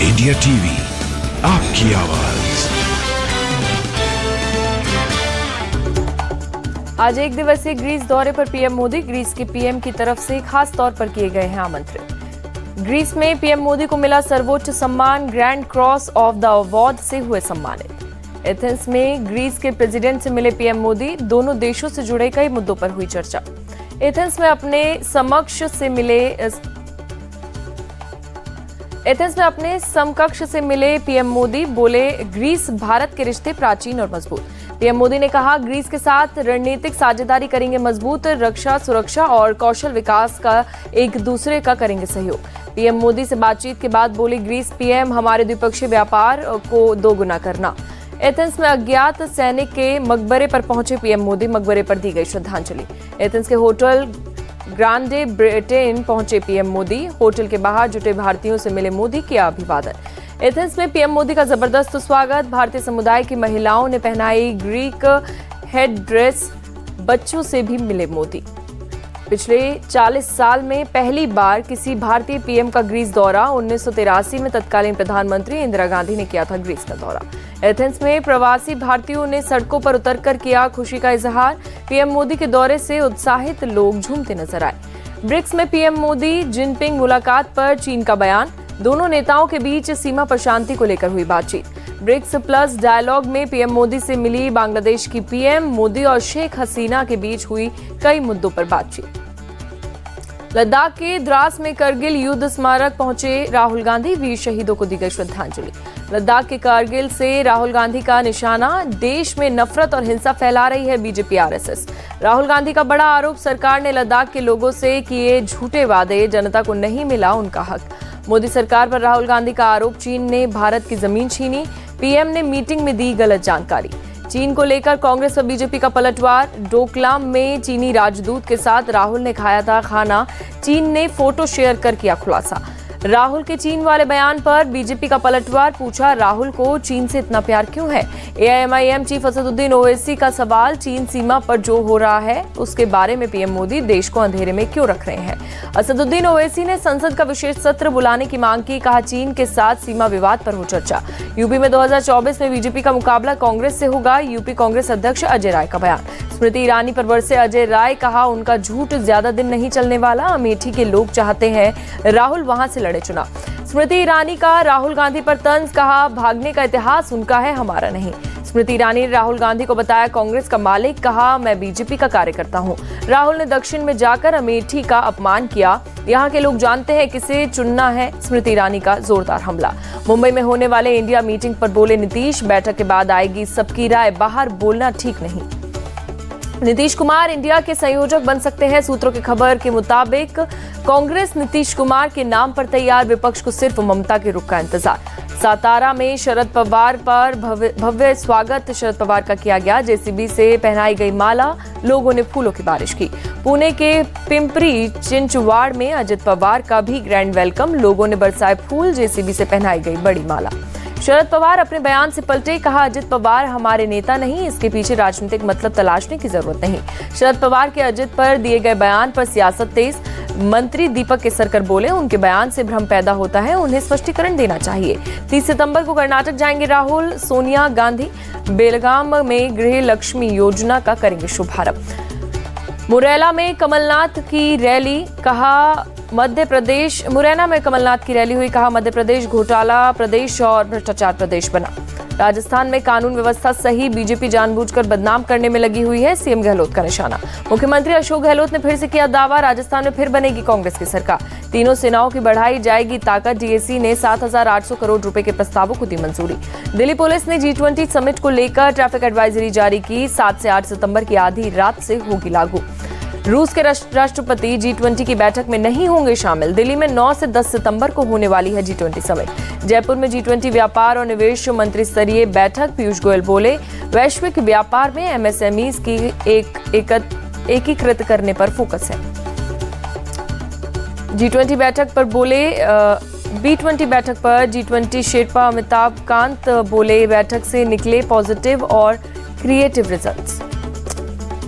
India TV, आपकी आवाज। आज एक दिवसीय ग्रीस दौरे पर पीएम मोदी। ग्रीस के पीएम की तरफ से खास तौर पर किए गए हैं आमंत्रित। ग्रीस में पीएम मोदी को मिला सर्वोच्च सम्मान grand cross of the award से हुए सम्मानित। एथेंस में ग्रीस के प्रेसिडेंट से मिले पीएम मोदी। दोनों देशों से जुड़े कई मुद्दों पर हुई चर्चा। एथेंस में अपने समकक्ष से मिले पीएम मोदी बोले, ग्रीस भारत के रिश्ते प्राचीन और मजबूत। पीएम मोदी ने कहा, ग्रीस के साथ रणनीतिक साझेदारी करेंगे मजबूत, रक्षा, सुरक्षा और कौशल विकास का एक दूसरे का करेंगे सहयोग। पीएम मोदी से बातचीत के बाद बोले ग्रीस पीएम, हमारे द्विपक्षीय व्यापार को दोगुना करना। एथेंस में अज्ञात सैनिक के मकबरे पर पहुंचे पीएम मोदी। मकबरे पर दी गई श्रद्धांजलि। एथेंस के होटल ग्रांडे ब्रिटेन पहुंचे पीएम मोदी। होटल के बाहर जुटे भारतीयों से मिले मोदी, किया अभिवादन। एथेंस में पीएम मोदी का जबरदस्त स्वागत। भारतीय समुदाय की महिलाओं ने पहनाई ग्रीक हेड ड्रेस। बच्चों से भी मिले मोदी। पिछले 40 साल में पहली बार किसी भारतीय पीएम का ग्रीस दौरा। 1983 में तत्कालीन प्रधानमंत्री इंदिरा गांधी ने किया था ग्रीस का दौरा। एथेंस में प्रवासी भारतीयों ने सड़कों पर उतरकर किया खुशी का इजहार। पीएम मोदी के दौरे से उत्साहित लोग झूमते नजर आए। ब्रिक्स में पीएम मोदी जिनपिंग मुलाकात पर चीन का बयान। दोनों नेताओं के बीच सीमा पर शांति को लेकर हुई बातचीत। ब्रिक्स प्लस डायलॉग में पीएम मोदी से मिली बांग्लादेश की पीएम। मोदी और शेख हसीना के बीच हुई कई मुद्दों पर बातचीत। लद्दाख के द्रास में करगिल युद्ध स्मारक पहुंचे राहुल गांधी। वीर शहीदों को दी गई श्रद्धांजलि। लद्दाख के कारगिल से राहुल गांधी का निशाना। देश में नफरत और हिंसा फैला रही है बीजेपी आरएसएस। राहुल गांधी का बड़ा आरोप, सरकार ने लद्दाख के लोगों से किए झूठे वादे, जनता को नहीं मिला उनका हक। मोदी सरकार पर राहुल गांधी का आरोप, चीन ने भारत की जमीन छीनी। पीएम ने मीटिंग में दी गलत जानकारी। चीन को लेकर कांग्रेस और बीजेपी का पलटवार। डोकलाम में चीनी राजदूत के साथ राहुल ने खाया था खाना। चीन ने फोटो शेयर कर किया खुलासा। राहुल के चीन वाले बयान पर बीजेपी का पलटवार, पूछा राहुल को चीन से इतना प्यार क्यों है। एआईएमआईएम चीफ असदुद्दीन ओवैसी का सवाल, चीन सीमा पर जो हो रहा है उसके बारे में पीएम मोदी देश को अंधेरे में क्यों रख रहे हैं। असदुद्दीन ओवैसी ने संसद का विशेष सत्र बुलाने की मांग की। कहा, चीन के साथ सीमा विवाद पर हो चर्चा। यूपी में 2024 में बीजेपी का मुकाबला कांग्रेस से होगा। यूपी कांग्रेस अध्यक्ष अजय राय का बयान। स्मृति ईरानी पर बरसे अजय राय, कहा उनका झूठ ज्यादा दिन नहीं चलने वाला। अमेठी के लोग चाहते हैं राहुल वहां से लड़े चुनाव। स्मृति ईरानी का राहुल गांधी पर तंज, कहा भागने का इतिहास उनका है, हमारा नहीं। स्मृति ईरानी ने राहुल गांधी को बताया कांग्रेस का मालिक, कहा मैं बीजेपी का कार्यकर्ता हूं। राहुल ने दक्षिण में जाकर अमेठी का अपमान किया। यहां के लोग जानते हैं किसे चुनना है। स्मृति ईरानी का जोरदार हमला। मुंबई में होने वाले इंडिया मीटिंग पर बोले नीतीश, बैठक के बाद आएगी सबकी राय, बाहर बोलना ठीक नहीं। नीतीश कुमार इंडिया के संयोजक बन सकते हैं। सूत्रों की खबर के मुताबिक कांग्रेस नीतीश कुमार के नाम पर तैयार, विपक्ष को सिर्फ ममता के रुख का इंतजार। सातारा में शरद पवार पर भव्य स्वागत शरद पवार का किया गया। जेसीबी से पहनाई गई माला, लोगों ने फूलों की बारिश की। पुणे के पिंपरी चिंचवाड़ में अजित पवार का भी ग्रैंड वेलकम, लोगों ने बरसाए फूल। जेसीबी से पहनाई गई बड़ी माला। शरद पवार अपने बयान से पलटे, कहा अजित पवार हमारे नेता नहीं, इसके पीछे राजनीतिक मतलब तलाशने की जरूरत नहीं। शरद पवार के अजित पर दिए गए बयान पर सियासत तेज। मंत्री दीपक केसरकर बोले, उनके बयान से भ्रम पैदा होता है, उन्हें स्पष्टीकरण देना चाहिए। 30 सितंबर को कर्नाटक जाएंगे राहुल। सोनिया गांधी बेलगाम में गृह लक्ष्मी योजना का करेंगे शुभारंभ। मुरैना में कमलनाथ की रैली, कहा मुरैना में कमलनाथ की रैली हुई। कहा मध्य प्रदेश घोटाला प्रदेश और भ्रष्टाचार प्रदेश बना। राजस्थान में कानून व्यवस्था सही, बीजेपी जानबूझकर बदनाम करने में लगी हुई है, सीएम गहलोत का निशाना। मुख्यमंत्री अशोक गहलोत ने फिर से किया दावा, राजस्थान में फिर बनेगी कांग्रेस की सरकार। तीनों सेनाओं की बढ़ाई जाएगी ताकत। डीएसी ने 7,800 करोड़ रुपए के प्रस्तावों को दी मंजूरी। दिल्ली पुलिस ने G20 समिट को लेकर ट्रैफिक एडवाइजरी जारी की। 7 से 8 सितंबर की आधी रात से होगी लागू। रूस के राष्ट्रपति G20 की बैठक में नहीं होंगे शामिल। दिल्ली में 9 से 10 सितंबर को होने वाली है G20 समिट। जयपुर में G20 व्यापार और निवेश मंत्री स्तरीय बैठक। पीयूष गोयल बोले, वैश्विक व्यापार में एमएसएमईज की एकीकृत करने पर फोकस है। G20 बैठक पर बोले, B20 बैठक पर G20 शेरपा अमिताभ कांत बोले, बैठक से निकले पॉजिटिव और क्रिएटिव रिजल्ट्स।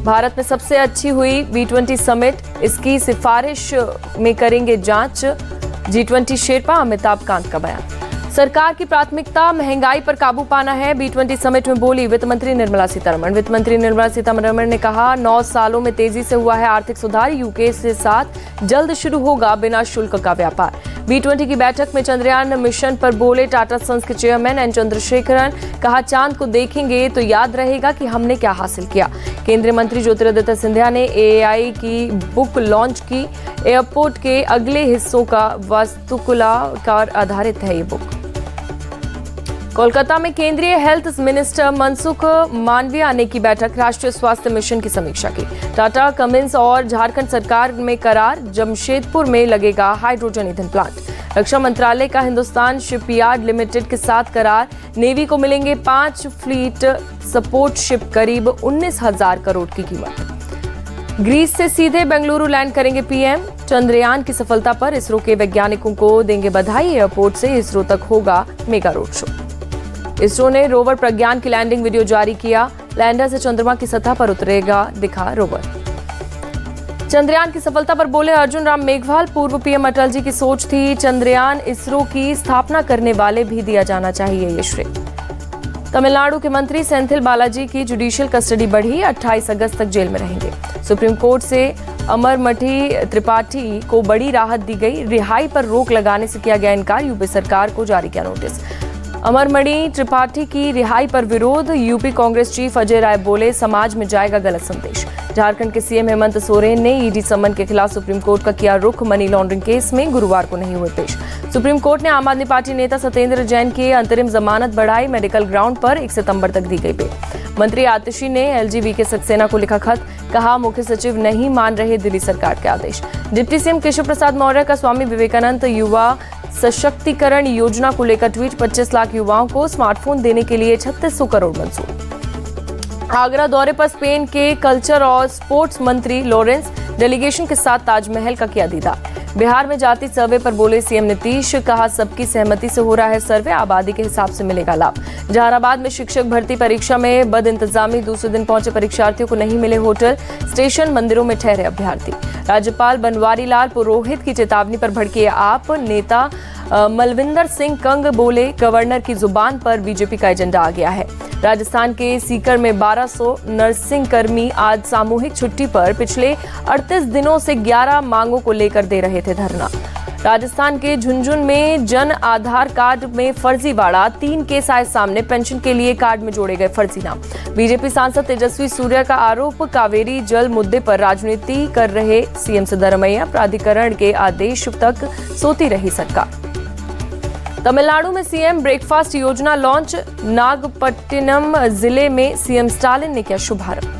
भारत में सबसे अच्छी हुई B20 समिट, इसकी सिफारिश में करेंगे जांच। G20 शेरपा अमिताभ कांत का बयान। सरकार की प्राथमिकता महंगाई पर काबू पाना है, B20 समिट में बोली वित्त मंत्री निर्मला सीतारमण। वित्त मंत्री निर्मला सीतारमण ने कहा 9 सालों में तेजी से हुआ है आर्थिक सुधार, यूके के साथ जल्द शुरू होगा बिना शुल्क का व्यापार। B20 की बैठक में चंद्रयान मिशन पर बोले टाटा सन्स के चेयरमैन एन चंद्रशेखरन। कहा चांद को देखेंगे तो याद रहेगा कि हमने क्या हासिल किया। केंद्रीय मंत्री ज्योतिरादित्य सिंधिया ने AI की बुक लॉन्च की। एयरपोर्ट के अगले हिस्सों का वास्तुकला पर आधारित है ये बुक। कोलकाता में केंद्रीय हेल्थ मिनिस्टर मनसुख मांडविया ने की बैठक, राष्ट्रीय स्वास्थ्य मिशन की समीक्षा की। टाटा कमिंस और झारखंड सरकार में करार, जमशेदपुर में लगेगा हाइड्रोजन ईंधन प्लांट। रक्षा मंत्रालय का हिंदुस्तान शिपयार्ड लिमिटेड के साथ करार, नेवी को मिलेंगे 5 फ्लीट सपोर्ट शिप, करीब 19,000 करोड़ की कीमत। ग्रीस से सीधे बेंगलुरु लैंड करेंगे PM। चंद्रयान की सफलता पर इसरो के वैज्ञानिकों को देंगे बधाई। एयरपोर्ट से इसरो तक होगा मेगा रोड शो। इसरो ने रोवर प्रज्ञान की लैंडिंग वीडियो जारी किया। लैंडर से चंद्रमा की सतह पर उतरेगा दिखा रोवर। चंद्रयान की सफलता पर बोले अर्जुन राम मेघवाल। पूर्व PM अटल जी की सोच थी, चंद्रयान इसरो की स्थापना करने वाले भी दिया जाना चाहिए ये श्रेय। तमिलनाडु के मंत्री सेंथिल बालाजी की जुडिशियल कस्टडी बढ़ी, 28 अगस्त तक जेल में रहेंगे। सुप्रीम कोर्ट से अमरमठी त्रिपाठी को बड़ी राहत दी गई। रिहाई पर रोक लगाने से किया गया इनकार, यूपी सरकार को जारी किया नोटिस। अमरमणि त्रिपाठी की रिहाई पर विरोध, यूपी कांग्रेस चीफ अजय राय बोले समाज में जाएगा गलत संदेश। झारखंड के CM हेमंत सोरेन ने ED समन के खिलाफ सुप्रीम कोर्ट का किया रुख, मनी लॉन्ड्रिंग केस में गुरुवार को नहीं हुए पेश। सुप्रीम कोर्ट ने आम आदमी पार्टी नेता सत्येंद्र जैन की अंतरिम जमानत बढ़ाई, मेडिकल ग्राउंड पर 1 सितंबर तक दी गई बेल। मंत्री आतिशी ने LGV सक्सेना को लिखा खत, कहा मुख्य सचिव नहीं मान रहे दिल्ली सरकार के आदेश। डिप्टी CM केशव प्रसाद मौर्य का स्वामी विवेकानंद युवा सशक्तिकरण योजना को लेकर ट्वीट, 25 लाख युवाओं को स्मार्टफोन देने के लिए 3600 करोड़ मंजूर। आगरा दौरे पर स्पेन के कल्चर और स्पोर्ट्स मंत्री लॉरेंस डेलीगेशन के साथ ताजमहल का किया दीदार। बिहार में जाति सर्वे पर बोले CM नीतीश, कहा सबकी सहमति से हो रहा है सर्वे, आबादी के हिसाब से मिलेगा लाभ। जहानाबाद में शिक्षक भर्ती परीक्षा में बद इंतजामी, दूसरे दिन पहुंचे परीक्षार्थियों को नहीं मिले होटल, स्टेशन मंदिरों में ठहरे अभ्यर्थी। राज्यपाल बनवारी लाल पुरोहित की चेतावनी पर भड़के आप नेता मलविंदर सिंह कंग बोले गवर्नर की जुबान पर बीजेपी का एजेंडा आ गया है। राजस्थान के सीकर में 1200 नर्सिंग कर्मी आज सामूहिक छुट्टी पर पिछले 38 दिनों से 11 मांगों को लेकर दे रहे थे धरना। राजस्थान के झुंझुन में जन आधार कार्ड में फर्जीवाड़ा, 3 केस आए सामने, पेंशन के लिए कार्ड में जोड़े गए फर्जी नाम। बीजेपी सांसद तेजस्वी सूर्या का आरोप, कावेरी जल मुद्दे पर राजनीति कर रहे CM सिद्धरमैया, प्राधिकरण के आदेश तक सोती रही सरकार। तमिलनाडु में CM ब्रेकफास्ट योजना लॉन्च, नागपट्टिनम जिले में CM स्टालिन ने किया शुभारंभ।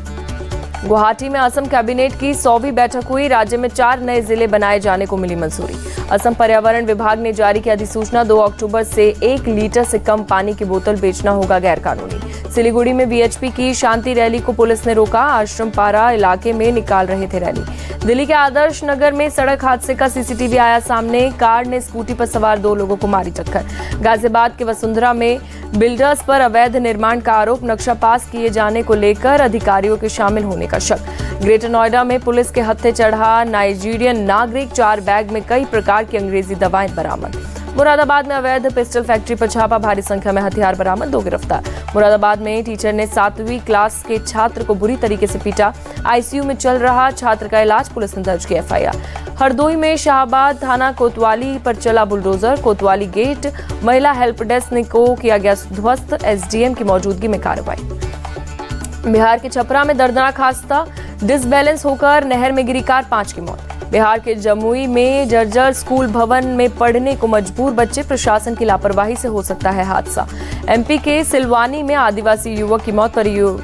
गुवाहाटी में असम कैबिनेट की 100वीं बैठक हुई, राज्य में 4 नए जिले बनाए जाने को मिली मंजूरी। असम पर्यावरण विभाग ने जारी की अधिसूचना, 2 अक्टूबर से 1 लीटर से कम पानी की बोतल बेचना होगा गैरकानूनी। सिलीगुड़ी में VHP की शांति रैली को पुलिस ने रोका, आश्रमपारा इलाके में निकाल रहे थे रैली। दिल्ली के आदर्श नगर में सड़क हादसे का CCTV आया सामने, कार ने स्कूटी पर सवार 2 लोगों को मारी टक्कर। गाजियाबाद के वसुंधरा में बिल्डर्स पर अवैध निर्माण का आरोप, नक्शा पास किए जाने को लेकर अधिकारियों के शामिल होने का शक। ग्रेटर नोएडा में पुलिस के हत्थे चढ़ा नाइजीरियन नागरिक, 4 बैग में कई प्रकार की अंग्रेजी दवाएं बरामद। मुरादाबाद में अवैध पिस्टल फैक्ट्री पर छापा, भारी संख्या में हथियार बरामद, 2 गिरफ्तार। मुरादाबाद में टीचर ने 7वीं क्लास के छात्र को बुरी तरीके से पीटा, ICU में चल रहा छात्र का इलाज, पुलिस ने दर्ज किया FIR। हरदोई में शाहबाद थाना कोतवाली पर चला बुलडोजर, कोतवाली गेट महिला हेल्प डेस्क को किया गया ध्वस्त, SDM की मौजूदगी में कार्रवाई। बिहार के छपरा में दर्दनाक हादसा, डिसबैलेंस होकर नहर में गिरी कार, 5 की मौत। बिहार के जमुई में जर्जर स्कूल भवन में पढ़ने को मजबूर बच्चे, प्रशासन की लापरवाही से हो सकता है हादसा। MP के सिलवानी में आदिवासी युवक की मौत,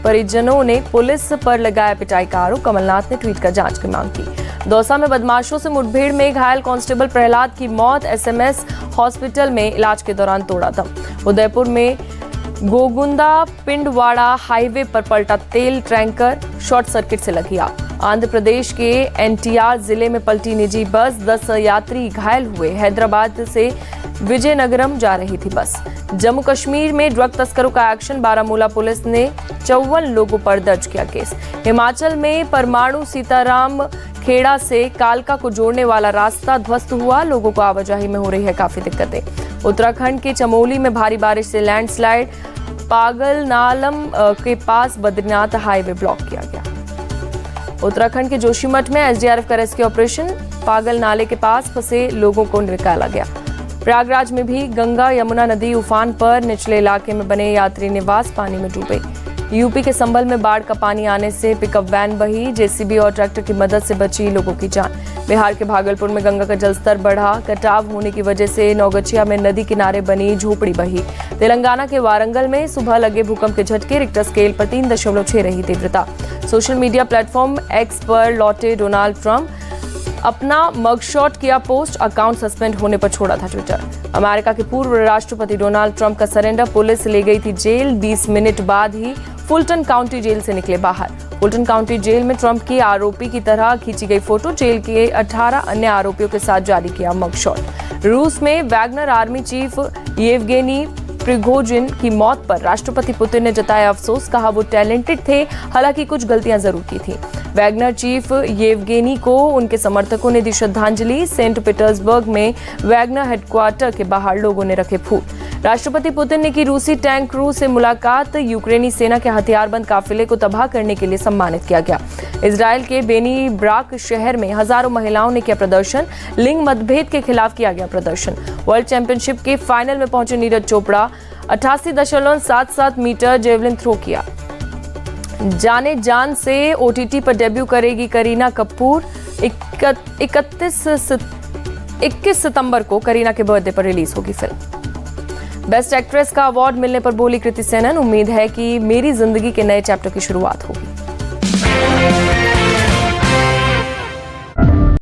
परिजनों ने पुलिस पर लगाया पिटाई का आरोप, कमलनाथ ने ट्वीट कर जांच की मांग की। दौसा में बदमाशों से मुठभेड़ में घायल कांस्टेबल प्रहलाद की मौत, SMS हॉस्पिटल में इलाज के दौरान तोड़ा दम। उदयपुर में गोगुंदा पिंडवाड़ा हाईवे पर पलटा तेल टैंकर, शॉर्ट सर्किट से लगी आग। आंध्र प्रदेश के NTR जिले में पलटी निजी बस, 10 यात्री घायल हुए। हैदराबाद से विजयनगरम जा रही थी बस। जम्मू कश्मीर में ड्रग तस्करों का एक्शन, बारामूला पुलिस ने 54 लोगों पर दर्ज किया केस। हिमाचल में परमाणु सीताराम खेड़ा से कालका को जोड़ने वाला रास्ता ध्वस्त हुआ। लोगों को आवाजाही में हो रही है काफी दिक्कतें। उत्तराखंड के चमोली में भारी बारिश से लैंडस्लाइड। पागलनालम के पास बद्रीनाथ हाईवे ब्लॉक किया गया। उत्तराखंड के जोशीमठ में एसडीआरएफ का रेस्क्यू ऑपरेशन। पागल नाले के पास फंसे लोगों को निकाला गया। प्रयागराज में भी गंगा यमुना नदी उफान पर। निचले इलाके में बने यात्री निवास पानी में डूबे। यूपी के संभल में बाढ़ का पानी आने से पिकअप वैन बही। जेसीबी और ट्रैक्टर की मदद से बची लोगों की जान। बिहार के भागलपुर में गंगा का जलस्तर बढ़ा। कटाव होने की वजह से नौगछिया में नदी किनारे बनी झोपड़ी बही। तेलंगाना के वारंगल में सुबह लगे भूकंप के झटके। रिक्टर स्केल पर 3.6 रही तीव्रता। सोशल मीडिया प्लेटफॉर्म एक्स पर लौटे डोनाल्ड ट्रंप। अपना मगशॉट किया पोस्ट। अकाउंट सस्पेंड होने पर छोड़ा था ट्विटर। अमेरिका के पूर्व राष्ट्रपति डोनाल्ड ट्रंप का सरेंडर। पुलिस ले गई थी जेल। 20 मिनट बाद ही फुलटन काउंटी जेल से निकले बाहर। फुलटन काउंटी जेल में ट्रंप की आरोपी की तरह खींची गई फोटो। जेल के 18 अन्य आरोपियों के साथ जारी किया मगशॉट। रूस में Wagner army chief Yevgeny Prigozhin की मौत पर राष्ट्रपति पुतिन ने जताया अफसोस। कहा वो टैलेंटेड थे, हालांकि कुछ गलतियां जरूर की थी। वैगनर चीफ येवगेनी को उनके समर्थकों ने दी श्रद्धांजलि। सेंट पीटर्सबर्ग में वैगनर हेडक्वार्टर के बाहर लोगों ने रखे फूल। राष्ट्रपति पुतिन ने की रूसी टैंक क्रू से मुलाकात। यूक्रेनी सेना के हथियारबंद काफिले को तबाह करने के लिए सम्मानित किया गया। इजराइल के बेनी ब्राक शहर में हजारों महिलाओं ने किया प्रदर्शन। लिंग मतभेद के खिलाफ किया गया प्रदर्शन। वर्ल्ड चैंपियनशिप के फाइनल में पहुंचे Neeraj Chopra. 88.77 metre javelin throw किया। जाने जान से ओटीटी पर डेब्यू करेगी करीना कपूर। 21 सितंबर को करीना के बर्थडे पर रिलीज होगी फिल्म। बेस्ट एक्ट्रेस का अवार्ड मिलने पर बोली कृति सेनन, उम्मीद है कि मेरी जिंदगी के नए चैप्टर की शुरुआत होगी।